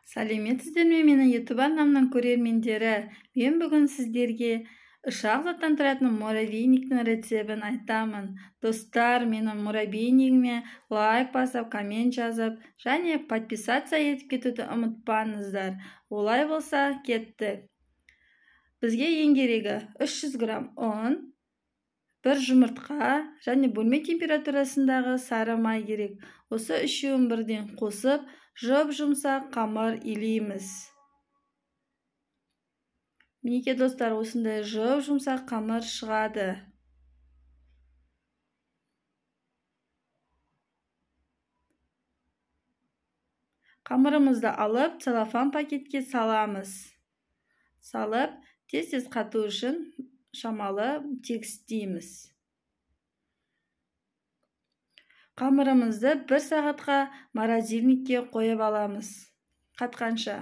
Сәлеметсіздер ме менің YouTube арнамның көрермендері? Мен бүгін сіздерге ұшақ заттан тұратын муравейниктің рецебін айтамын. Достар, менің муравейнигіме лайк басып, коммент жазып, және подписация етіп кетуді ұмытпаңыздар. Олай болса, кеттік. Бізге ең керегі 300 грамм ұн, бір жұмыртқа және бөлме температурасындағы сары май керек. Осы үшеуін бірден қосып, жұп-жұмсақ қамыр илейміз. Мінекей достар, осындай жұп-жұмсақ қамыр шығады. Қамырымызды алып, целлофан пакетке саламыз. Салып, тез-тез қату үшін шамалы тегістейміз. Қамырымызды 1 сағатқа морозильникке қойып аламыз. Қатқанша.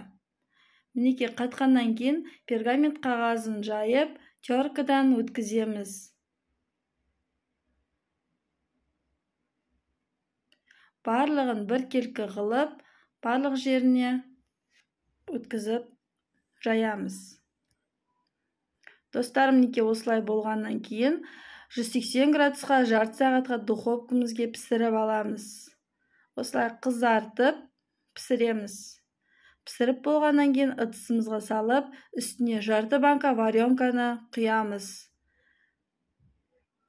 Мінекей қатқаннан кейін пергамент қағазын жайып, теркадан өткіземіз. Барлығын біркелкі қылып, барлық жеріне өткізіп жаямыз. Достарым, мінекей осылай болғаннан кейін 180 градусқа жарты сағатқа духовкамызге пісіріп аламыз. Осылай қызартып пісіреміз. Пісіріп болғаннан кейін ыдысымызға салып, үстіне жарты банка варенканы құямыз.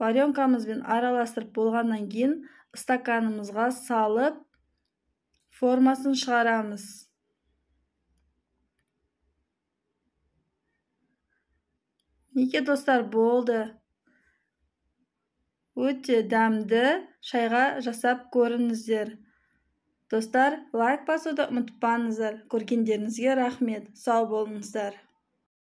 Варенкамызбен араластырып болғаннан кейін стаканымызға салып, формасын шығарамыз. Неке достар, болды. Өте дәмді шайға жасап көріңіздер. Достар, лайк басуды ұмытпаңыздар. Көргендеріңізге рахмет. Сау болыңыздар.